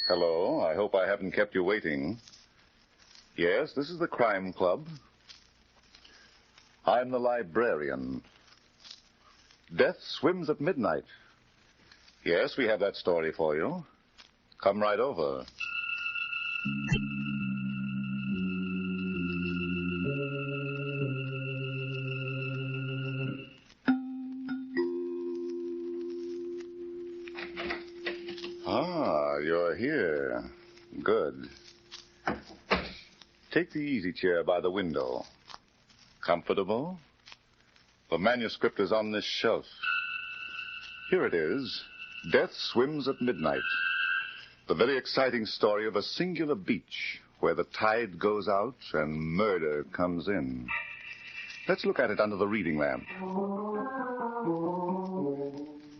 Hello, I hope I haven't kept you waiting. Yes, this is the Crime Club. I'm the librarian. Death swims at midnight. Yes, we have that story for you. Come right over. Ah, you're here. Good. Take the easy chair by the window. Comfortable? The manuscript is on this shelf. Here it is. Death Swims at Midnight. The very exciting story of a singular beach where the tide goes out and murder comes in. Let's look at it under the reading lamp.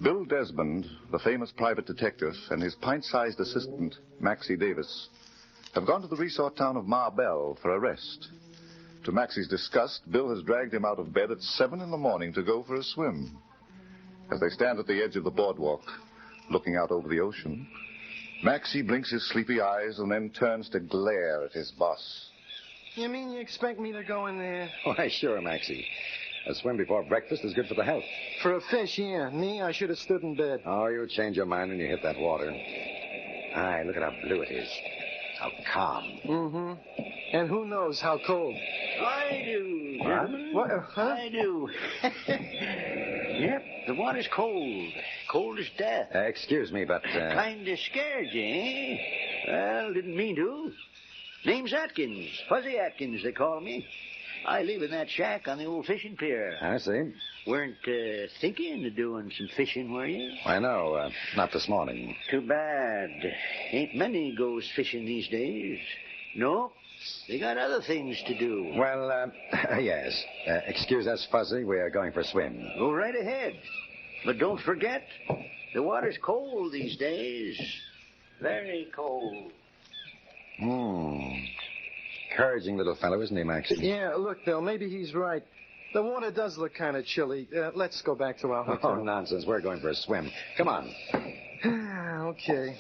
Bill Desmond, the famous private detective, and his pint-sized assistant, Maxie Davis, have gone to the resort town of Marbell for a rest. To Maxie's disgust, Bill has dragged him out of bed at 7 a.m. to go for a swim. As they stand at the edge of the boardwalk, looking out over the ocean, Maxie blinks his sleepy eyes and then turns to glare at his boss. You mean you expect me to go in there? Why, sure, Maxie. A swim before breakfast is good for the health. For a fish, yeah. Me, I should have stood in bed. Oh, you'll change your mind when you hit that water. Aye, look at how blue it is. How calm. Mm-hmm. And who knows how cold. I do, gentlemen. What? Huh? I do. Yep, the water's cold. Cold as death. Excuse me, but... Kind of scared you, eh? Well, didn't mean to. Name's Atkins. Fuzzy Atkins, they call me. I live in that shack on the old fishing pier. I see. Weren't thinking of doing some fishing, were you? Why, no, not this morning. Too bad. Ain't many goes fishing these days. No, they got other things to do. Well, yes. Excuse us, Fuzzy. We are going for a swim. Go right ahead. But don't forget, the water's cold these days. Very cold. Encouraging little fellow, isn't he, Maxie? Yeah, look, Bill, maybe he's right. The water does look kind of chilly. Let's go back to our hotel. Oh, nonsense. We're going for a swim. Come on. Okay.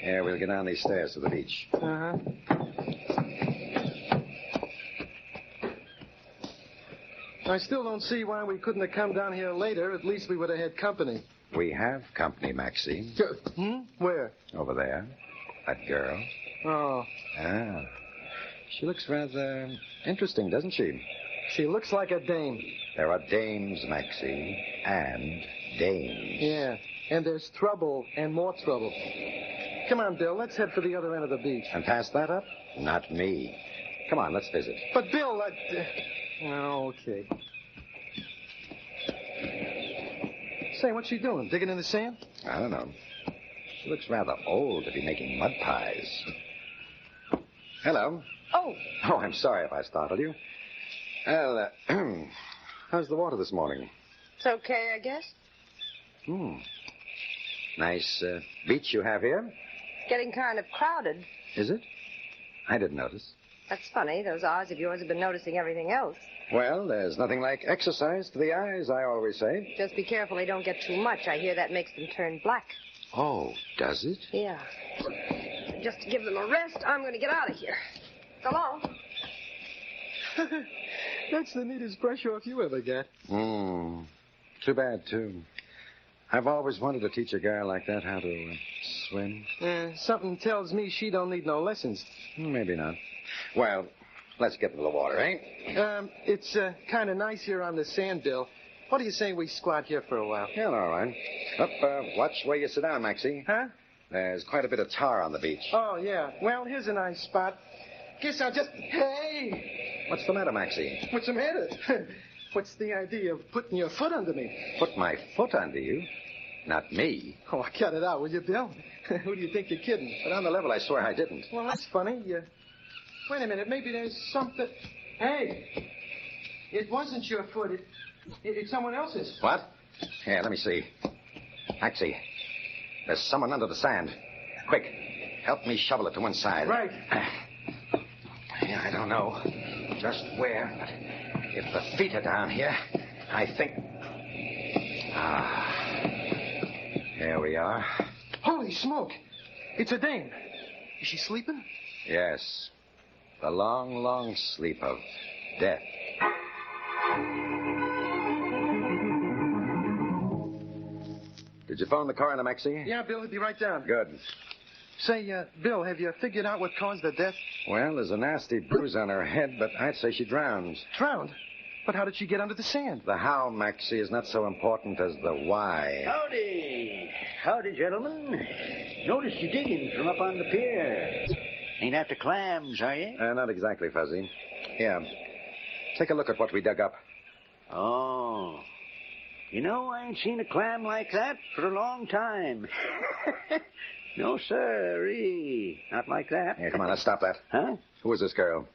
Yeah, we'll get down these stairs to the beach. Uh-huh. I still don't see why we couldn't have come down here later. At least we would have had company. We have company, Maxie. Where? Over there. That girl. Oh. Ah. She looks rather interesting, doesn't she? She looks like a dame. There are dames, Maxie, and dames. Yeah, and there's trouble and more trouble. Come on, Bill, let's head for the other end of the beach. And pass that up? Not me. Come on, let's visit. But, Bill, Oh, okay. Say, what's she doing? Digging in the sand? I don't know. She looks rather old to be making mud pies. Hello. Oh, I'm sorry if I startled you. Well, how's the water this morning? it's okay, I guess. Nice beach you have here. Getting kind of crowded. Is it? I didn't notice. That's funny. Those eyes of yours have been noticing everything else. Well, there's nothing like exercise for the eyes, I always say. Just be careful they don't get too much. I hear that makes them turn black. Oh, does it? Yeah. Just to give them a rest, I'm going to get out of here. So long. That's the neatest brush off you ever got. Too bad, too. I've always wanted to teach a girl like that how to swim. Something tells me she don't need no lessons. Maybe not. Well, let's get into the water, eh? It's kind of nice here on the sand, Bill. What do you say we squat here for a while? Yeah, all right. Watch where you sit down, Maxie. Huh? There's quite a bit of tar on the beach. Oh, yeah. Well, here's a nice spot. Guess I'll just... Hey! What's the matter, Maxie? What's the matter? What's the idea of putting your foot under me? Put my foot under you? Not me. Oh, cut it out, will you, Bill? Who do you think you're kidding? But on the level, I swear I didn't. Well, that's funny. Wait a minute. Maybe there's something... Hey! It wasn't your foot. It's someone else's. What? Here, let me see. Maxie, there's someone under the sand. Quick, help me shovel it to one side. Right. Yeah, I don't know just where, but if the feet are down here, I think... Here we are. Holy smoke. It's a dame. Is she sleeping? Yes. The long, long sleep of death. Did you phone the coroner, Maxie? Yeah, Bill, he'll be right down. Good. Say, Bill, have you figured out what caused the death? Well, there's a nasty bruise on her head, but I'd say she drowned. Drowned? But how did she get under the sand? The how, Maxie, is not so important as the why. Howdy. Howdy, gentlemen. Noticed you digging from up on the pier. Ain't after clams, are you? Not exactly, Fuzzy. Here, take a look at what we dug up. Oh. You know, I ain't seen a clam like that for a long time. No, sirree. Not like that. Here, come on, let's stop that. Huh? Who is this girl?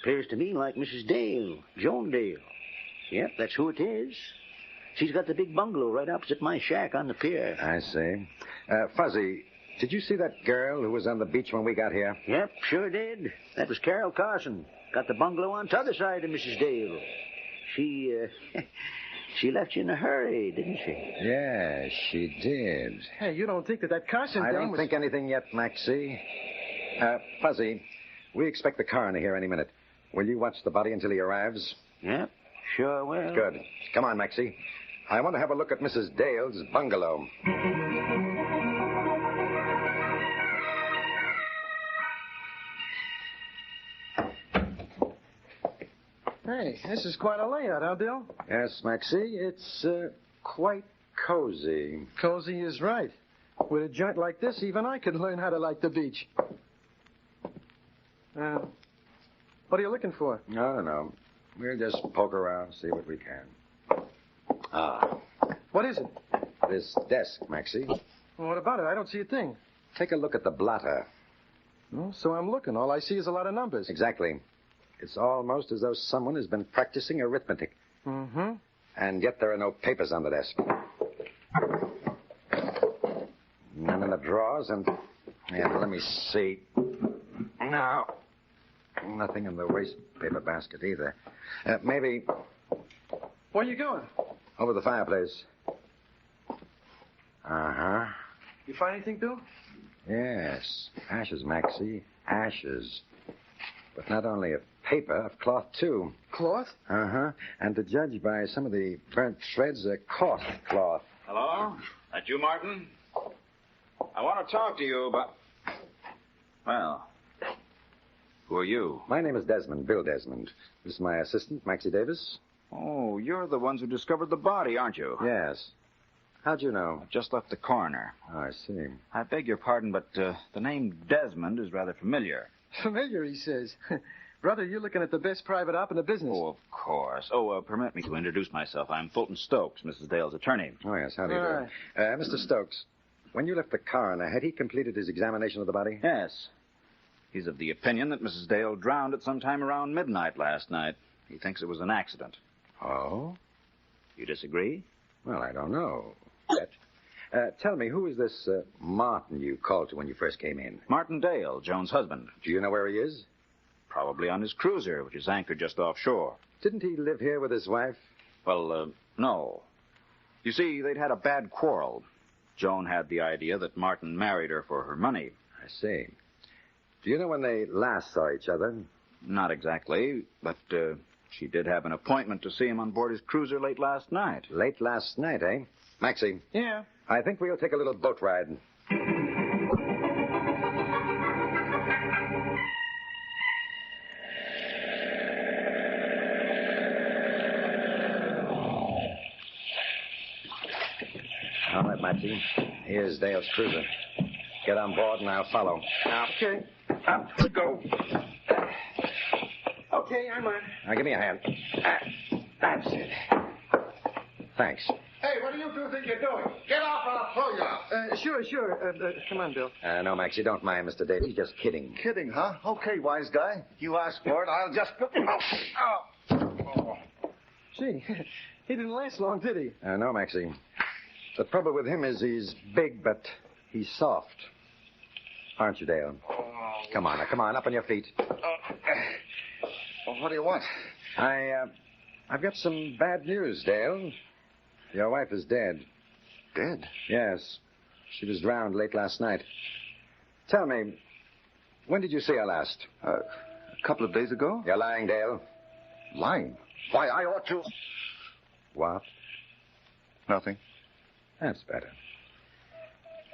Appears to me like Mrs. Dale, Joan Dale. Yep, that's who it is. She's got the big bungalow right opposite my shack on the pier. I see. Fuzzy, did you see that girl who was on the beach when we got here? Yep, sure did. That was Carol Carson. Got the bungalow on the other side of Mrs. Dale. She left you in a hurry, didn't she? Yeah, she did. Hey, you don't think that Carson I dame don't was... think anything yet, Maxie. Fuzzy, we expect the coroner here any minute. Will you watch the body until he arrives? Yep, sure will. Good. Come on, Maxie. I want to have a look at Mrs. Dale's bungalow. Hey, this is quite a layout, huh, Bill? Yes, Maxie, it's quite cozy. Cozy is right. With a joint like this, even I could learn how to like the beach. What are you looking for? I don't know. We'll just poke around, see what we can. What is it? This desk, Maxie. Well, what about it? I don't see a thing. Take a look at the blotter. Well, so I'm looking. All I see is a lot of numbers. Exactly. It's almost as though someone has been practicing arithmetic. Mm-hmm. And yet there are no papers on the desk. None in the drawers, and let me see. No. Nothing in the waste paper basket either. Maybe Where you going? over the fireplace. Uh-huh. You find anything, Bill? Yes. Ashes, Maxie. Ashes. But not of paper, of cloth, too. Cloth? Uh-huh. And to judge by some of the burnt threads, caught cloth. Hello? That you, Martin? I want to talk to you about... Well, who are you? My name is Desmond, Bill Desmond. This is my assistant, Maxie Davis. Oh, you're the ones who discovered the body, aren't you? Yes. How'd you know? I've just left the coroner. Oh, I see. I beg your pardon, but the name Desmond is rather familiar. Familiar, he says. Brother, you're looking at the best private op in the business. Oh, of course. Oh, permit me to introduce myself. I'm Fulton Stokes, Mrs. Dale's attorney. Oh, yes. How do you do? All Mr. Stokes, when you left the coroner, had he completed his examination of the body? Yes. He's of the opinion that Mrs. Dale drowned at some time around midnight last night. He thinks it was an accident. Oh? You disagree? Well, I don't know yet. Tell me, who is this Martin you called to when you first came in? Martin Dale, Joan's husband. Do you know where he is? Probably on his cruiser, which is anchored just offshore. Didn't he live here with his wife? Well, no. You see, they'd had a bad quarrel. Joan had the idea that Martin married her for her money. I see. Do you know when they last saw each other? Not exactly, but she did have an appointment to see him on board his cruiser late last night. Late last night, eh? Maxie, Yeah. I think we'll take a little boat ride. All right, Maxie. Here's Dale's cruiser. Get on board and I'll follow. Okay. Up we go. Okay, I'm on. Now, give me a hand. That's it. Thanks. Hey, what do you two think you're doing? Get off or I'll throw you out. Sure. Come on, Bill. No, Maxie, don't mind Mr. Davis. He's just kidding. Kidding, huh? Okay, wise guy. You asked for it. I'll just... Oh. Gee, he didn't last long, did he? No, Maxie. The trouble with him is he's big, but he's soft. Aren't you, Dale? Come on, up on your feet. Well, what do you want? I've got some bad news, Dale. Your wife is dead. Dead? Yes. She was drowned late last night. Tell me, when did you see her last? A couple of days ago. You're lying, Dale. Lying? Why, I ought to... What? Nothing. That's better.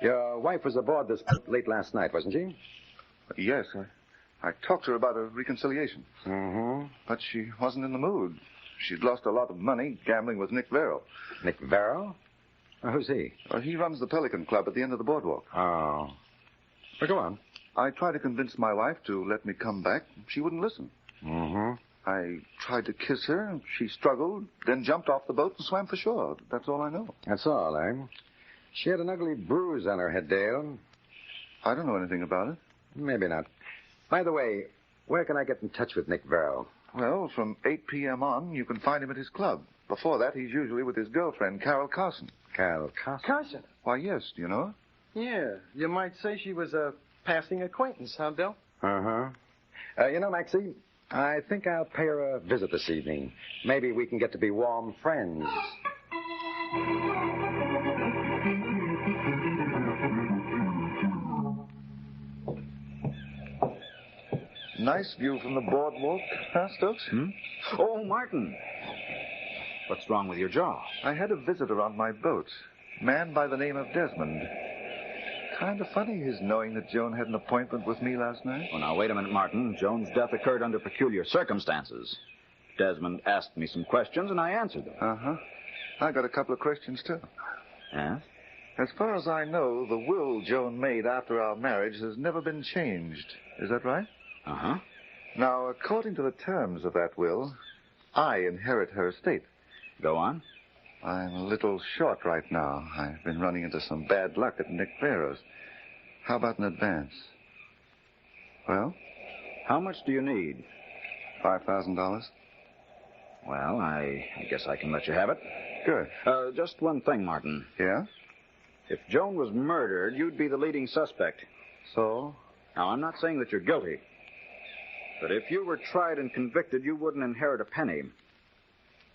Your wife was aboard this boat late last night, wasn't she? Yes, I talked to her about a reconciliation. Mm-hmm. But she wasn't in the mood. She'd lost a lot of money gambling with Nick Verrill. Nick Verrill? Who's he? He runs the Pelican Club at the end of the boardwalk. Oh. Well, go on. I tried to convince my wife to let me come back. She wouldn't listen. Mm-hmm. I tried to kiss her. She struggled, then jumped off the boat and swam for shore. That's all I know. That's all, eh? She had an ugly bruise on her head, Dale. I don't know anything about it. Maybe not. By the way, where can I get in touch with Nick Verrill? Well, from 8 p.m. on, you can find him at his club. Before that, he's usually with his girlfriend, Carol Carson. Carol Carson? Carson? Why, yes. Do you know her? Yeah. You might say she was a passing acquaintance, huh, Bill? Uh-huh. You know, Maxie, I think I'll pay her a visit this evening. Maybe we can get to be warm friends. Nice view from the boardwalk, huh, Stokes? Oh, Martin. What's wrong with your jaw? I had a visitor on my boat. Man by the name of Desmond. Kind of funny his knowing that Joan had an appointment with me last night. Oh, now, wait a minute, Martin. Joan's death occurred under peculiar circumstances. Desmond asked me some questions, and I answered them. Uh-huh. I got a couple of questions, too. Yes? As far as I know, the will Joan made after our marriage has never been changed. Is that right? Uh-huh. Now, according to the terms of that will, I inherit her estate. Go on. I'm a little short right now. I've been running into some bad luck at Nick Barrow's. How about an advance? Well? How much do you need? $5,000. Well, I guess I can let you have it. Good. Just one thing, Martin. Yeah? If Joan was murdered, you'd be the leading suspect. So? Now, I'm not saying that you're guilty. But if you were tried and convicted, you wouldn't inherit a penny.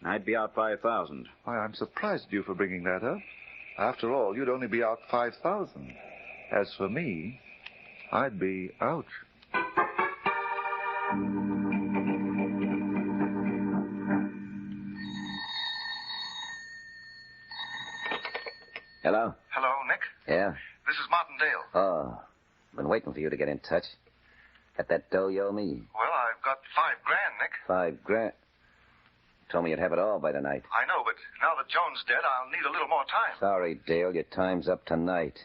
I'd be out $5,000. Why, I'm surprised at you for bringing that up. After all, you'd only be out $5,000. As for me, I'd be out. Hello? Hello, Nick? Yeah? This is Martin Dale. Oh, been waiting for you to get in touch. Got that dough you owe me? Well, I've got $5,000, Nick. $5,000. Told me you'd have it all by tonight. I know, but now that Joan's dead, I'll need a little more time. Sorry, Dale, your time's up tonight.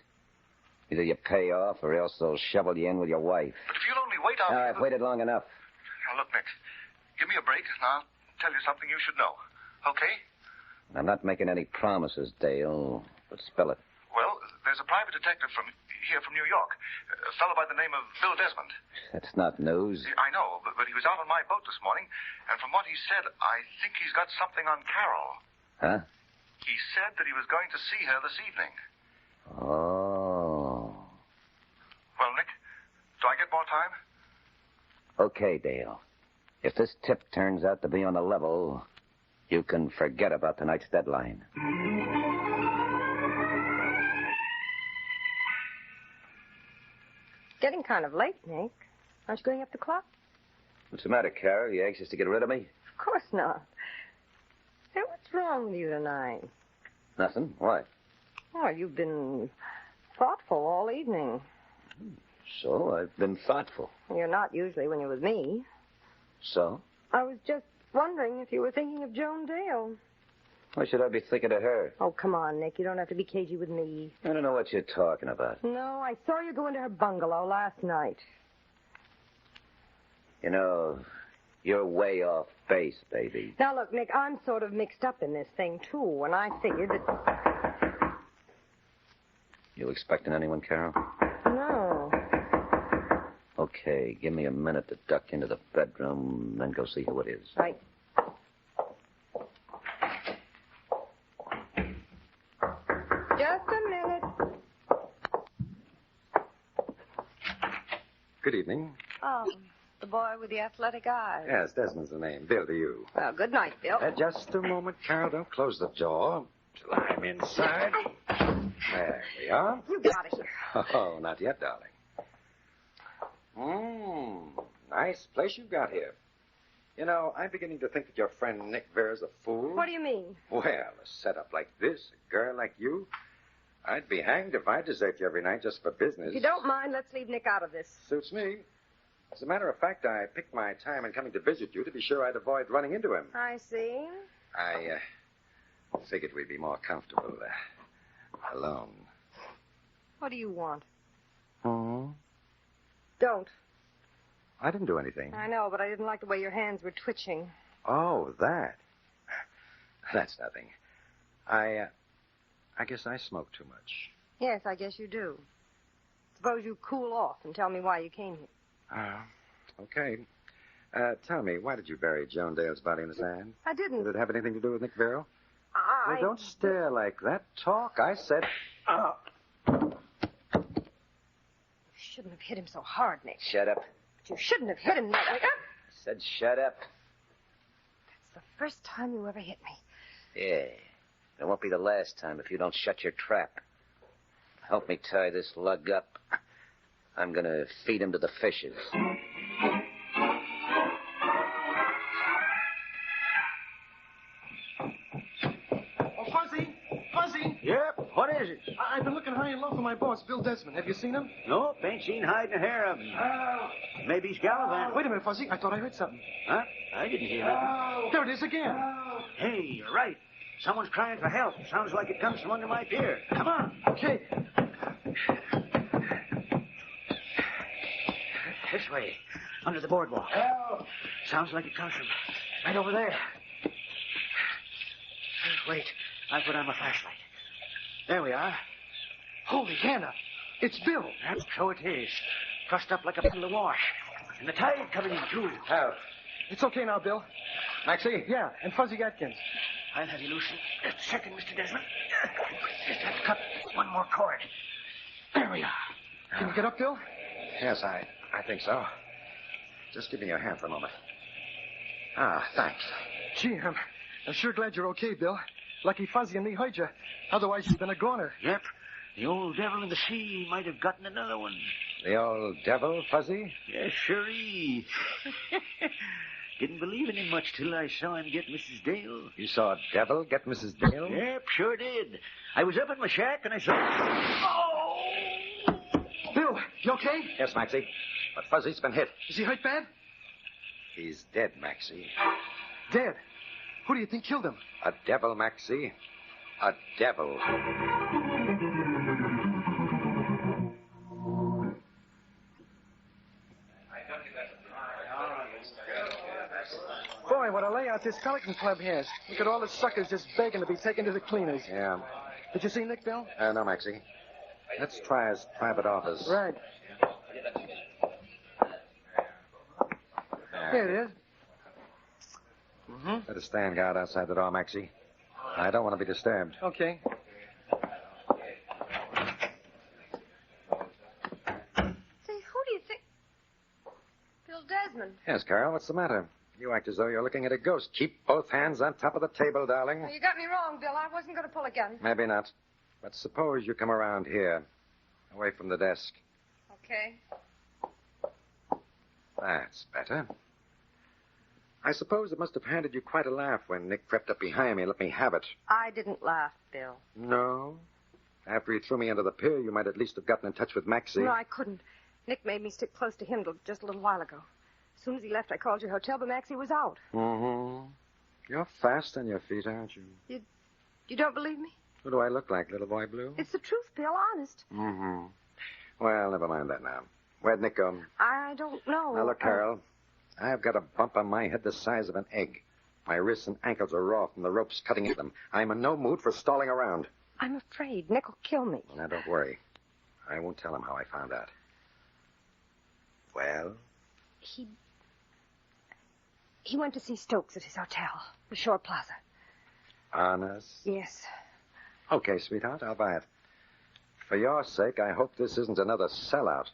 Either you pay off or else they'll shovel you in with your wife. But if you'll only wait, I'll... I've waited long enough. Now, look, Nick, give me a break, and I'll tell you something you should know. Okay? I'm not making any promises, Dale, but spell it. Well, there's a private detective from New York, a fellow by the name of Bill Desmond. That's not news. I know, but he was out on my boat this morning, and from what he said, I think he's got something on Carol. Huh? He said that he was going to see her this evening. Oh. Well, Nick, do I get more time? Okay, Dale. If this tip turns out to be on the level, you can forget about tonight's deadline. Getting kind of late, Nick. Aren't you going up the clock? What's the matter, Carol? You anxious to get rid of me? Of course not. Hey, what's wrong with you tonight? Nothing. Why? Oh, you've been thoughtful all evening. So, I've been thoughtful. You're not usually when you're with me. So? I was just wondering if you were thinking of Joan Dale. Why should I be thinking of her? Oh, come on, Nick. You don't have to be cagey with me. I don't know what you're talking about. No, I saw you go into her bungalow last night. You know, you're way off base, baby. Now, look, Nick, I'm sort of mixed up in this thing, too, and I figured that... You expecting anyone, Carol? No. Okay, give me a minute to duck into the bedroom, then go see who it is. Right. Just a minute. Good evening. Oh, the boy with the athletic eyes. Yes, Desmond's the name. Bill to you. Well, good night, Bill. Just a moment, Carol. Don't close the door till I'm inside. There we are. You get out of here. Oh, not yet, darling. Nice place you've got here. You know, I'm beginning to think that your friend Nick Vera's a fool. What do you mean? Well, a setup like this, a girl like you, I'd be hanged if I desert you every night just for business. If you don't mind, let's leave Nick out of this. Suits me. As a matter of fact, I picked my time in coming to visit you to be sure I'd avoid running into him. I see. I figured we'd be more comfortable alone. What do you want? Hmm? Don't. I didn't do anything. I know, but I didn't like the way your hands were twitching. Oh, that. That's nothing. I guess I smoke too much. Yes, I guess you do. Suppose you cool off and tell me why you came here. Okay. Tell me, why did you bury Joan Dale's body in the sand? I didn't. Did it have anything to do with Nick Vero? I... Well, don't stare like that. Talk. I said... You shouldn't have hit him so hard, Nick. Shut up. But you shouldn't have hit him that way. I said shut up. That's the first time you ever hit me. Yeah. It won't be the last time if you don't shut your trap. Help me tie this lug up. I'm going to feed him to the fishes. Oh, Fuzzy! Fuzzy! Yep, what is it? I've been looking high and low for my boss, Bill Desmond. Have you seen him? Nope, ain't seen hide nor hair of him. Maybe he's gallivanting. Wait a minute, Fuzzy. I thought I heard something. Huh? I didn't hear nothing. There it is again. Hey, you're right. Someone's crying for help. Sounds like it comes from under my pier. Come on. Okay. This way, under the boardwalk. Sounds like it comes from right over there. Wait, I'll put on my flashlight. There we are. Holy Hannah. It's Bill. That's so it is. Trussed up like a bundle of wash. And the tide coming in, too. Hal. It's okay now, Bill. Maxie? Yeah, and Fuzzy Atkins. I'll have you loosen. Just a second, Mr. Desmond. Just have to cut one more cord. There we are. Can you get up, Bill? Yes, I think so. Just give me your hand for a moment. Thanks. Gee, I'm sure glad you're okay, Bill. Lucky Fuzzy and me heard you. Otherwise, you'd been a goner. Yep. The old devil in the sea might have gotten another one. The old devil, Fuzzy? Yes, sure-ee. Didn't believe in him much till I saw him get Mrs. Dale. You saw a devil get Mrs. Dale? Yep, sure did. I was up in my shack and I saw... Oh! Bill, you okay? Yes, Maxie. But Fuzzy's been hit. Is he hurt bad? He's dead, Maxie. Dead. Who do you think killed him? A devil, Maxie. A devil. Boy, what a layout this Pelican Club has. Look at all the suckers just begging to be taken to the cleaners. Yeah. Did you see Nick, Bill? No, Maxie. Let's try his private office. Right. Here it is. Mm-hmm. Better stand guard outside the door, Maxie. I don't want to be disturbed. Okay. Say, who do you think... Bill Desmond. Yes, Carol, what's the matter? You act as though you're looking at a ghost. Keep both hands on top of the table, darling. Well, you got me wrong, Bill. I wasn't going to pull a gun. Maybe not. But suppose you come around here, away from the desk. Okay. That's better. I suppose it must have handed you quite a laugh when Nick crept up behind me and let me have it. I didn't laugh, Bill. No? After he threw me under the pier, you might at least have gotten in touch with Maxie. No, I couldn't. Nick made me stick close to him till just a little while ago. As soon as he left, I called your hotel, but Maxie was out. Mm-hmm. You're fast on your feet, aren't you? You don't believe me? What do I look like, little boy blue? It's the truth, Bill, honest. Mm-hmm. Well, never mind that now. Where'd Nick go? I don't know. Now, look, Carol. I've got a bump on my head the size of an egg. My wrists and ankles are raw from the ropes cutting at them. I'm in no mood for stalling around. I'm afraid Nick will kill me. Now, don't worry. I won't tell him how I found out. Well? He went to see Stokes at his hotel, the Shore Plaza. Honest? Yes. Okay, sweetheart, I'll buy it. For your sake, I hope this isn't another sellout.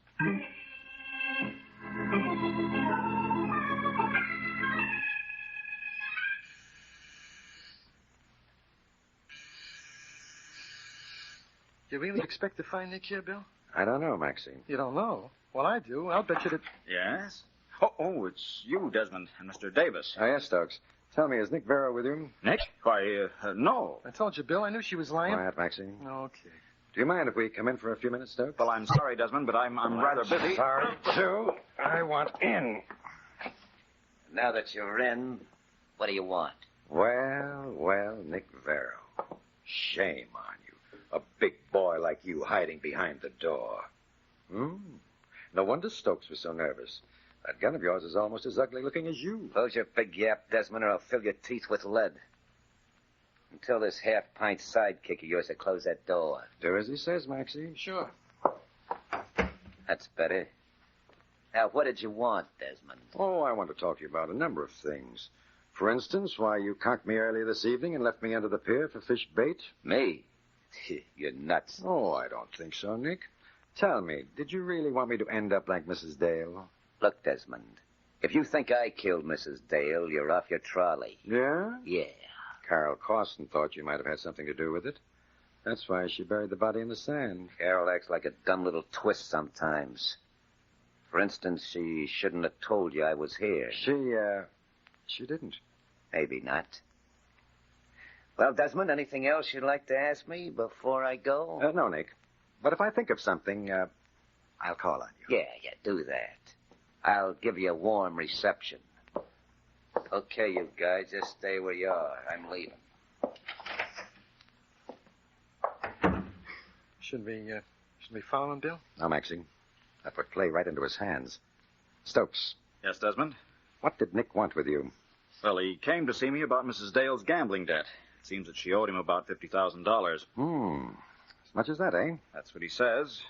You really expect to find Nick here, Bill? I don't know, Maxie. You don't know? Well, I do. I'll bet you that... Yes? Oh, it's you, Desmond, and Mr. Davis. Oh, yes, Stokes. Tell me, is Nick Vero with you? Nick? Why, no. I told you, Bill. I knew she was lying. Quiet, Maxie. Okay. Do you mind if we come in for a few minutes, Stokes? Well, I'm sorry, Desmond, but I'm rather busy. Sorry, too. I want in. Now that you're in, what do you want? Well, Nick Vero. Shame on you. A big boy like you hiding behind the door. No wonder Stokes was so nervous. That gun of yours is almost as ugly looking as you. Close your big yap, Desmond, or I'll fill your teeth with lead. And tell this half-pint sidekick of yours to close that door. Do as he says, Maxie. Sure. That's better. Now, what did you want, Desmond? Oh, I want to talk to you about a number of things. For instance, why you conked me earlier this evening and left me under the pier for fish bait. Me? You're nuts. Oh, I don't think so, Nick. Tell me, did you really want me to end up like Mrs. Dale? Look, Desmond, if you think I killed Mrs. Dale, you're off your trolley. Yeah? Yeah. Carol Carson thought you might have had something to do with it. That's why she buried the body in the sand. Carol acts like a dumb little twist sometimes. For instance, she shouldn't have told you I was here. She didn't. Maybe not. Well, Desmond, anything else you'd like to ask me before I go? No, Nick. But if I think of something, I'll call on you. Yeah, do that. I'll give you a warm reception. Okay, you guys, just stay where you are. I'm leaving. Should we follow him, Bill? No, Maxie. That would play right into his hands. Stokes, Yes, Desmond? what did Nick want with you? Well, he came to see me about Mrs. Dale's gambling debt. It seems that she owed him about $50,000. As much as that, eh? That's what he says.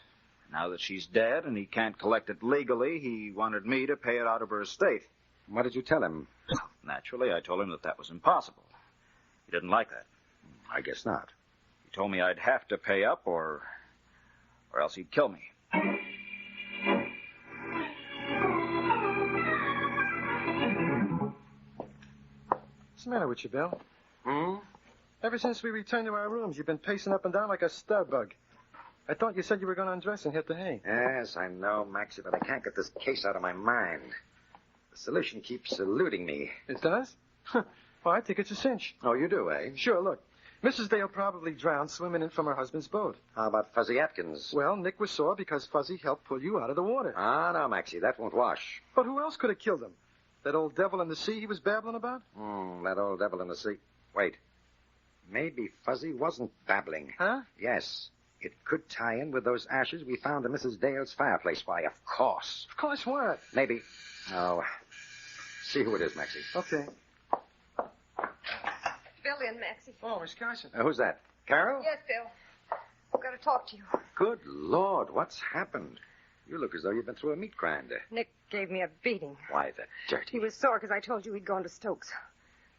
Now that she's dead and he can't collect it legally, he wanted me to pay it out of her estate. What did you tell him? Naturally, I told him that was impossible. He didn't like that. I guess not. He told me I'd have to pay up or else he'd kill me. What's the matter with you, Bill? Ever since we returned to our rooms, you've been pacing up and down like a star bug. I thought you said you were going to undress and hit the hay. Yes, I know, Maxie, but I can't get this case out of my mind. The solution keeps eluding me. It does? Well, I think it's a cinch. Oh, you do, eh? Sure, look. Mrs. Dale probably drowned swimming in from her husband's boat. How about Fuzzy Atkins? Well, Nick was sore because Fuzzy helped pull you out of the water. Ah, no, Maxie, that won't wash. But who else could have killed him? That old devil in the sea he was babbling about? That old devil in the sea. Wait. Maybe Fuzzy wasn't babbling. Huh? Yes. It could tie in with those ashes we found in Mrs. Dale's fireplace. Why, of course. Of course what? Maybe. Oh. See who it is, Maxie. Okay. Bill in, Maxie. Oh, Miss Carson. Who's that? Carol? Yes, Bill. I've got to talk to you. Good Lord, what's happened? You look as though you've been through a meat grinder. Nick gave me a beating. Why, the dirty... He was sore because I told you he'd gone to Stokes.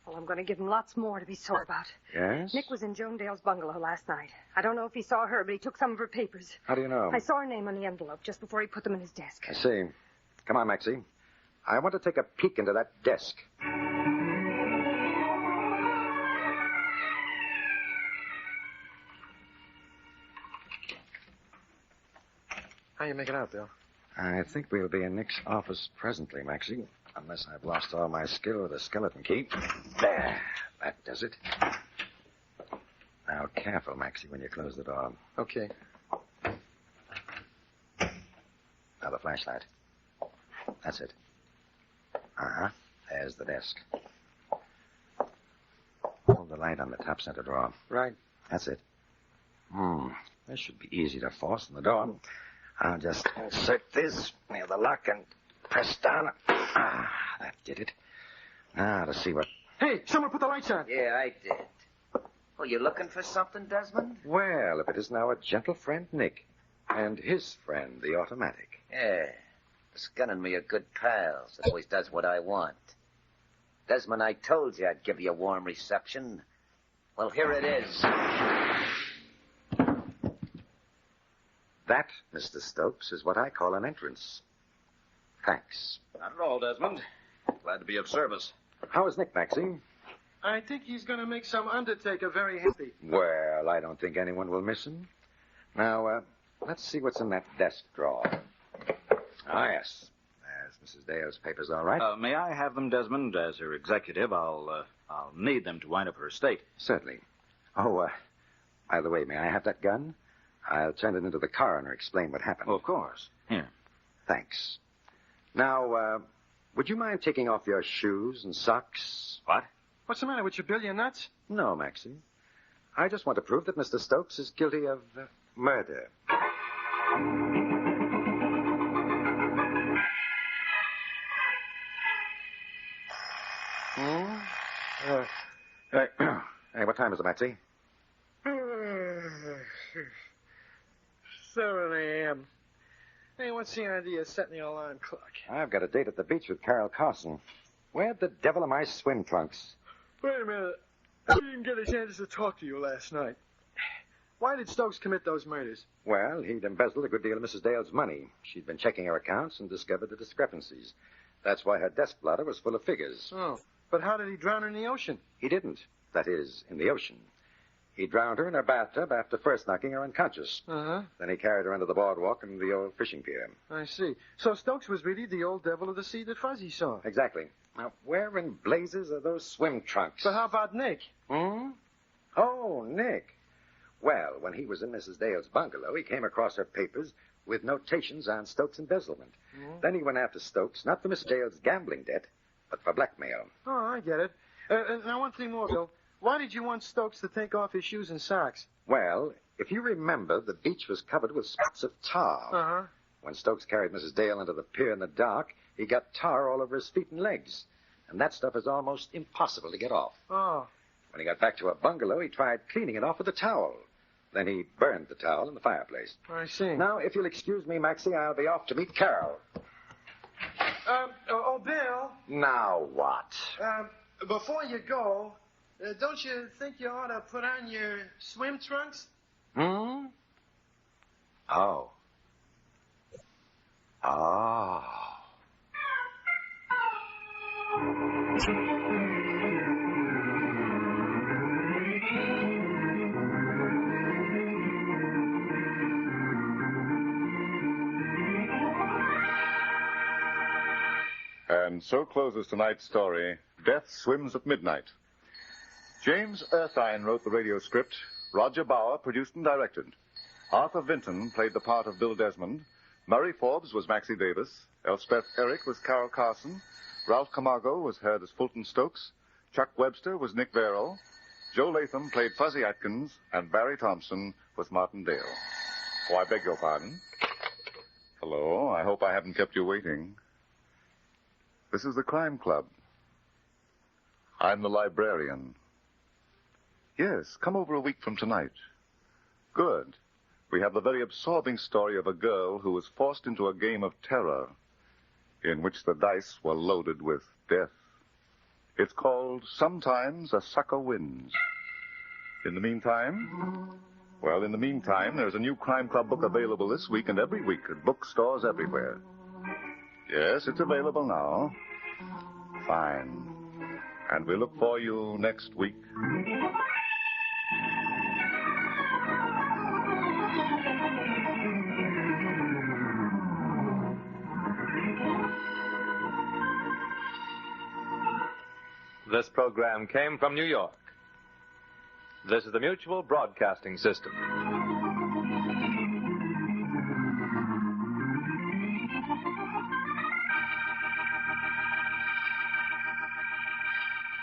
Well, I'm going to give him lots more to be sore about. Yes? Nick was in Joan Dale's bungalow last night. I don't know if he saw her, but he took some of her papers. How do you know? I saw her name on the envelope just before he put them in his desk. I see. Come on, Maxie. I want to take a peek into that desk. How you make it out, Bill? I think we'll be in Nick's office presently, Maxie. Unless I've lost all my skill with a skeleton key. There. That does it. Now, careful, Maxie, when you close the door. Okay. Now, the flashlight. That's it. Uh-huh. There's the desk. Hold the light on the top center drawer. Right. That's it. This should be easy to force in the door. I'll just insert this near the lock and press down. Ah, that did it. Now to see what... Hey, someone put the lights on. Yeah, I did. Well, you looking for something, Desmond? Well, if it is now a gentle friend, Nick, and his friend, the automatic. Yeah. This gun and me are good pals. It always does what I want. Desmond, I told you I'd give you a warm reception. Well, here it is. That, Mr. Stokes, is what I call an entrance. Thanks. Not at all, Desmond. Glad to be of service. How is Nick, Maxie? I think he's going to make some undertaker very happy. Well, I don't think anyone will miss him. Now, let's see what's in that desk drawer. Ah, yes. There's Mrs. Dale's papers, all right. May I have them, Desmond? As her executive, I'll need them to wind up her estate. Certainly. Oh, by the way, may I have that gun? I'll turn it into the coroner, explain what happened. Oh, of course. Here. Thanks. Now, would you mind taking off your shoes and socks? What? What's the matter with you, Bill? You nuts? No, Maxie. I just want to prove that Mr. Stokes is guilty of murder. Hey, what time is it, Maxie? 7 a.m. Hey, what's the idea of setting the alarm clock? I've got a date at the beach with Carol Carson. Where the devil are my swim trunks? Wait a minute. I didn't get a chance to talk to you last night. Why did Stokes commit those murders? Well, he'd embezzled a good deal of Mrs. Dale's money. She'd been checking her accounts and discovered the discrepancies. That's why her desk blotter was full of figures. Oh, but how did he drown her in the ocean? He didn't. That is, in the ocean. He drowned her in her bathtub after first knocking her unconscious. Uh-huh. Then he carried her under the boardwalk and the old fishing pier. I see. So Stokes was really the old devil of the sea that Fuzzy saw. Exactly. Now, where in blazes are those swim trunks? But how about Nick? Hmm? Oh, Nick. Well, when he was in Mrs. Dale's bungalow, he came across her papers with notations on Stokes' embezzlement. Mm-hmm. Then he went after Stokes, not for Miss Dale's gambling debt, but for blackmail. Oh, I get it. Now, one thing more, Bill. Why did you want Stokes to take off his shoes and socks? Well, if you remember, the beach was covered with spots of tar. Uh-huh. When Stokes carried Mrs. Dale into the pier in the dark, he got tar all over his feet and legs. And that stuff is almost impossible to get off. Oh. When he got back to her bungalow, he tried cleaning it off with a towel. Then he burned the towel in the fireplace. I see. Now, if you'll excuse me, Maxie, I'll be off to meet Carol. Bill. Now what? Before you go, don't you think you ought to put on your swim trunks? Hmm? Oh. Oh. And so closes tonight's story, Death Swims at Midnight. James Erthine wrote the radio script. Roger Bauer produced and directed. Arthur Vinton played the part of Bill Desmond. Murray Forbes was Maxie Davis. Elspeth Eric was Carol Carson. Ralph Camargo was heard as Fulton Stokes. Chuck Webster was Nick Verrill. Joe Latham played Fuzzy Atkins. And Barry Thompson was Martin Dale. Oh, I beg your pardon. Hello, I hope I haven't kept you waiting. This is the Crime Club. I'm the librarian. Yes, come over a week from tonight. Good. We have the very absorbing story of a girl who was forced into a game of terror in which the dice were loaded with death. It's called Sometimes a Sucker Wins. In the meantime, there's a new Crime Club book available this week and every week at bookstores everywhere. Yes, it's available now. Fine. And we look for you next week. This program came from New York. This is the Mutual Broadcasting System.